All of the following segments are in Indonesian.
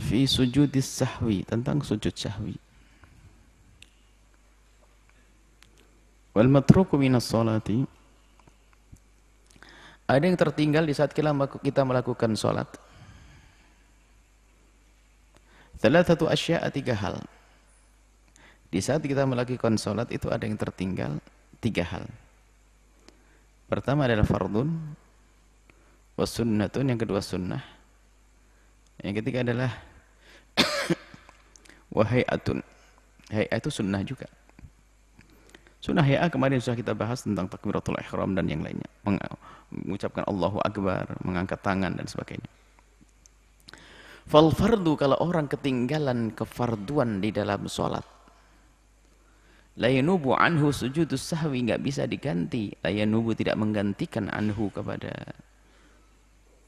fi sujudis sahwi, tentang sujud sahwi. Wal matruku minas salati, ada yang tertinggal di saat kita melakukan salat. Thalathatu asya'a, 3 hal. Di saat kita melakukan salat itu ada yang tertinggal 3 hal. Pertama adalah fardun, was sunnatun, yang kedua sunnah. Yang ketiga adalah wa hay'atun. Hay'ah itu sunnah juga. Sunnah hay'ah kemarin sudah kita bahas tentang takbiratul ihram dan yang lainnya. Mengucapkan Allahu Akbar, mengangkat tangan dan sebagainya. Fal fardu, kalau orang ketinggalan kefarduan di dalam sholat, la yanubu anhu sujudus sahwi, nggak bisa diganti. La yanubu, tidak menggantikan anhu kepada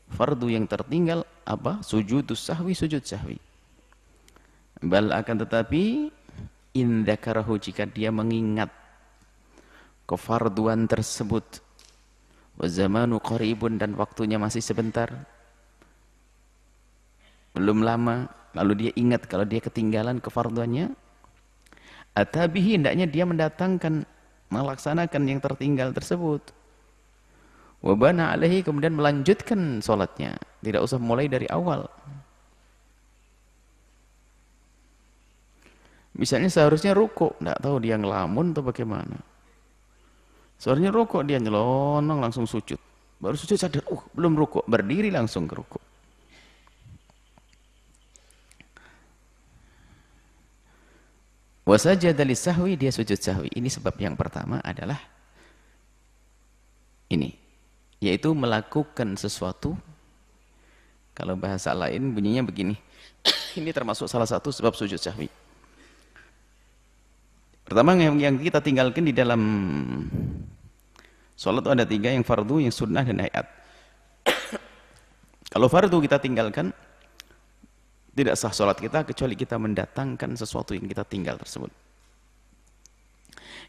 fardu yang tertinggal apa? Sujudus sahwi, sujud sahwi. Bal, akan tetapi in dzakarahu, jika dia mengingat kefarduan tersebut, wa zamanu qaribun, dan waktunya masih sebentar, belum lama, lalu dia ingat kalau dia ketinggalan kefarduannya, atabihi, hendaknya dia mendatangkan, melaksanakan yang tertinggal tersebut. Wa bana alaihi, kemudian melanjutkan sholatnya, tidak usah mulai dari awal. Misalnya seharusnya rukuk, tidak tahu dia ngelamun atau bagaimana. Seharusnya rukuk, dia nyelonong langsung sujud. Baru sujud sadar, belum rukuk, berdiri langsung ke rukuk. Wa sajada lisahwi, dia sujud sahwi. Ini sebab yang pertama adalah ini, yaitu melakukan sesuatu. Kalau bahasa lain bunyinya begini. Ini termasuk salah satu sebab sujud sahwi. Pertama yang kita tinggalkan di dalam sholat ada 3, yang fardu, yang sunnah, dan hayat. Kalau fardu kita tinggalkan, tidak sah sholat kita kecuali kita mendatangkan sesuatu yang kita tinggal tersebut.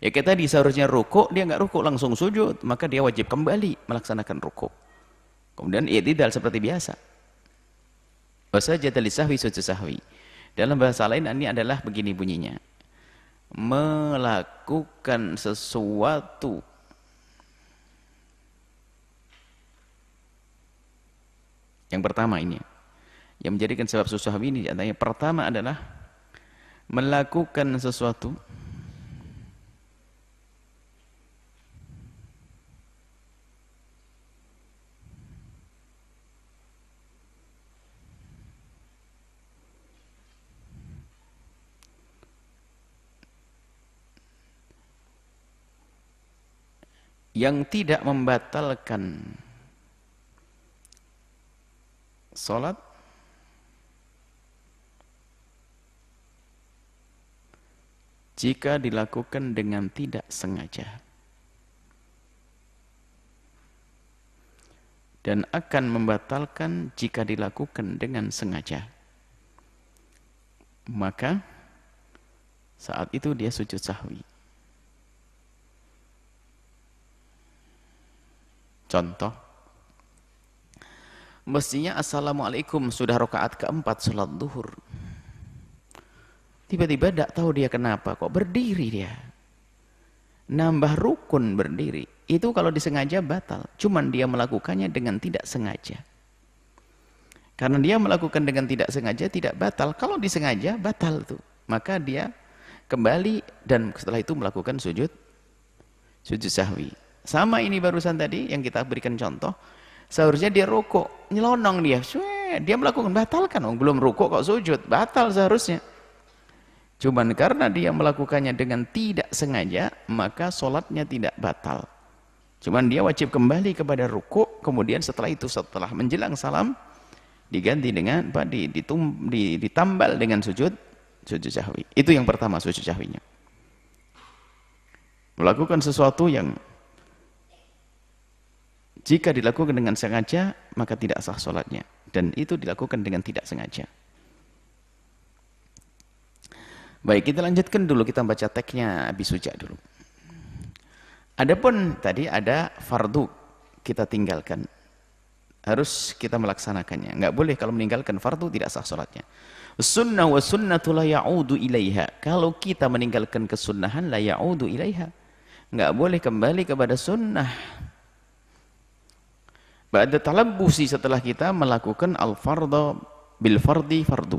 Ya kita tadi seharusnya rukuk, dia nggak rukuk langsung sujud, maka dia wajib kembali melaksanakan rukuk. Kemudian i'tidal seperti biasa. Wasajada lisahwi, sujud sahwi. Dalam bahasa lain ini adalah begini bunyinya. Melakukan sesuatu yang pertama ini yang menjadikan sebab sujud sahwi ini, antaranya pertama adalah melakukan sesuatu yang tidak membatalkan sholat jika dilakukan dengan tidak sengaja, dan akan membatalkan jika dilakukan dengan sengaja. Maka saat itu dia sujud sahwi. Contoh, mestinya assalamualaikum, sudah rakaat keempat sholat duhur, tiba-tiba tidak tahu dia kenapa kok berdiri, dia nambah rukun berdiri. Itu kalau disengaja batal, cuman dia melakukannya dengan tidak sengaja. Karena dia melakukan dengan tidak sengaja tidak batal, kalau disengaja batal tuh. Maka dia kembali dan setelah itu melakukan sujud sahwi. Sama ini barusan tadi yang kita berikan contoh, seharusnya dia rukuk, nyelonong dia melakukan, batalkan, belum rukuk kok sujud, batal seharusnya. Cuman karena dia melakukannya dengan tidak sengaja, maka sholatnya tidak batal. Cuman dia wajib kembali kepada rukuk, kemudian setelah itu, setelah menjelang salam, diganti dengan ditambal dengan sujud sahwi. Itu yang pertama, sujud sahwinya. Melakukan sesuatu yang jika dilakukan dengan sengaja, maka tidak sah sholatnya. Dan itu dilakukan dengan tidak sengaja. Baik, kita lanjutkan dulu, kita baca teksnya Abi Suja dulu. Adapun tadi ada fardu kita tinggalkan. harus kita melaksanakannya. Nggak boleh kalau meninggalkan fardu tidak sah sholatnya. Sunnah wa sunnatu la ya'udu ilaiha. Kalau kita meninggalkan kesunnahan la ya'udu ilaiha, nggak boleh kembali kepada sunnah. Ba'da talabbusi, setelah kita melakukan al-fardha bil fardi fardu.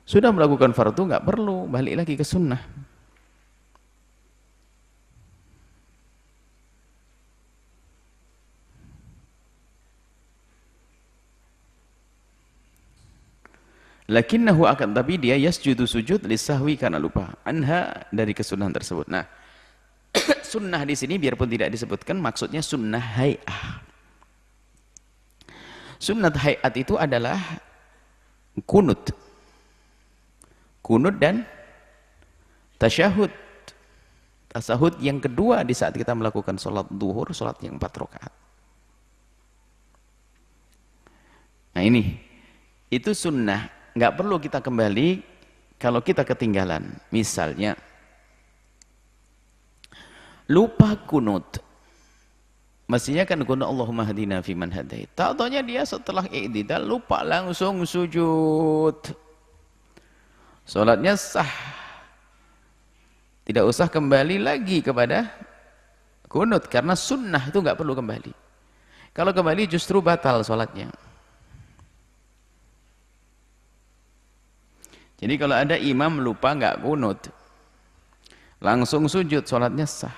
Sudah melakukan fardu nggak perlu balik lagi ke sunnah. Lakinnahu, akan tapi dia yasjudu sujud lisahwi, karena lupa, anha, dari kesunahan tersebut. Nah, sunnah di sini biarpun tidak disebutkan, maksudnya sunnah hay'ah. Sunnah hay'at itu adalah kunut. Kunut dan tasyahud. Tasyahud yang kedua di saat kita melakukan sholat duhur, sholat yang 4 rakaat. Nah ini, itu sunnah. Nggak perlu kita kembali kalau kita ketinggalan. Misalnya lupa kunut, mestinya kan kunut Allahumma hadina fiman hadait. Tak taunya dia setelah i'tidal lupa, langsung sujud, sholatnya sah, tidak usah kembali lagi kepada kunut, karena sunnah itu nggak perlu kembali. Kalau kembali justru batal sholatnya. Jadi kalau ada imam lupa nggak kunut, langsung sujud, sholatnya sah.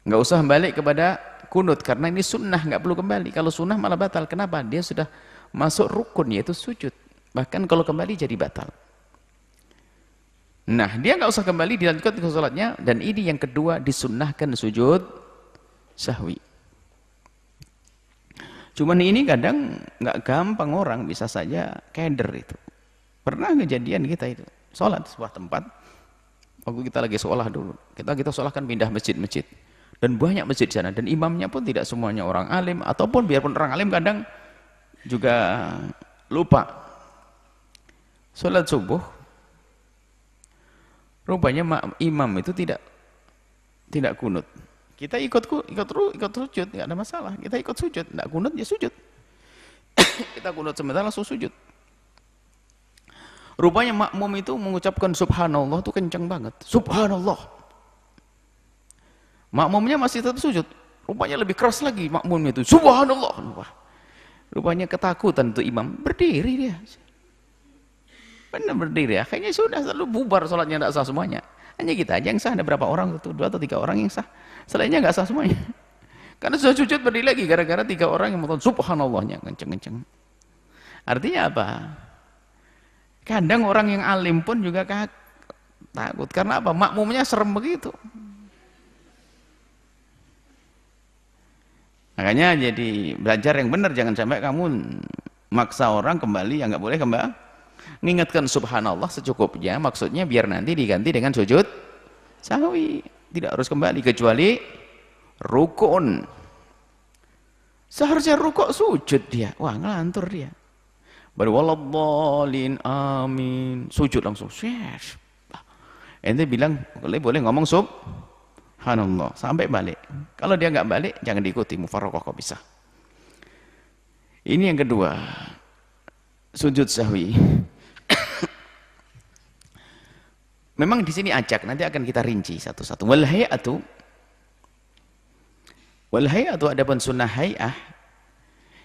Nggak usah balik kepada kunut, karena ini sunnah, nggak perlu kembali. Kalau sunnah malah batal. Kenapa? Dia sudah masuk rukun, yaitu sujud. Bahkan kalau kembali jadi batal. Nah, dia nggak usah kembali, dilanjutkan ke sholatnya. Dan ini yang kedua, disunnahkan sujud sahwi. Cuman ini kadang nggak gampang, orang bisa saja keder itu. Pernah kejadian kita itu, sholat di sebuah tempat, waktu kita lagi sholah dulu, kita sholah kan pindah masjid-masjid, dan banyak masjid di sana, dan imamnya pun tidak semuanya orang alim, ataupun biarpun orang alim kadang juga lupa. Sholat subuh, rupanya imam itu tidak kunut. Kita ikut sujud, nggak ada masalah. Kita ikut sujud, nggak kunut ya sujud. Kita kunut sebentar langsung sujud. Rupanya makmum itu mengucapkan subhanallah itu kencang banget. Subhanallah. Makmumnya masih tetap sujud. Rupanya lebih keras lagi makmumnya itu. Subhanallah. Rupanya ketakutan tuh imam. Berdiri dia. Benar berdiri. Akhirnya sudah selalu bubar sholatnya, tidak sah semuanya. Hanya kita aja yang sah. Ada berapa orang? 2 atau 3 orang yang sah. Selainnya nggak sah semuanya. Karena sudah sujud berdiri lagi. Gara-gara 3 orang yang mengatakan subhanallahnya. Kenceng-kenceng. Artinya apa? Kadang orang yang alim pun juga takut. Karena apa? Makmumnya serem begitu. Makanya jadi belajar yang benar. Jangan sampai kamu maksa orang kembali, yang nggak boleh kembali. Mengingatkan subhanallah secukupnya. Maksudnya biar nanti diganti dengan sujud sahwi. Tidak harus kembali. Kecuali rukun. Seharusnya rukuk sujud dia. Wah, ngelantur dia. Baru waladhdallin amin, sujud langsung. Ente bilang boleh ngomong subhanallah sampai balik. Kalau dia nggak balik jangan diikuti, mufarraqah kok bisa. Ini yang kedua, sujud sahwi. Memang di sini acak, nanti akan kita rinci satu-satu. Wal hay'atu adapun sunnah hay'ah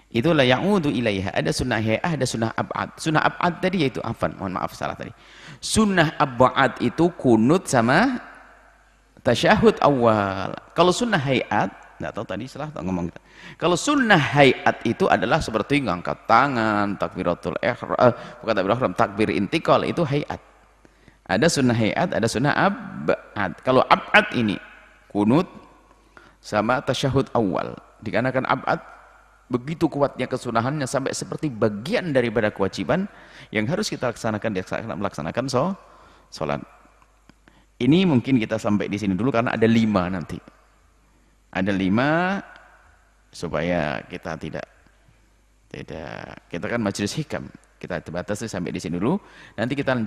itu la ya'udu ilaiha. Ada sunnah hay'ah, ada sunnah ab'ad. Sunnah ab'ad tadi yaitu mohon maaf salah tadi. Sunnah ab'ad itu kunut sama tasyahud awal. Kalau sunnah hay'at, enggak tahu tadi salah atau ngomong kita. Kalau sunnah hay'at itu adalah seperti ngangkat tangan, takbiratul ihram, bukan takbiratul ihram, takbir intiqal, itu hay'at. Ada sunnah hay'at, ada sunnah ab'ad. Kalau ab'ad ini kunut sama tasyahud awal. Dikarenakan ab'ad begitu kuatnya kesunahannya sampai seperti bagian daripada kewajiban yang harus kita laksanakan melaksanakan sholat. Ini mungkin kita sampai di sini dulu karena ada 5 nanti. Ada 5 supaya kita tidak kita kan majelis hikam. Kita batasi sampai di sini dulu. Nanti kita lanjut.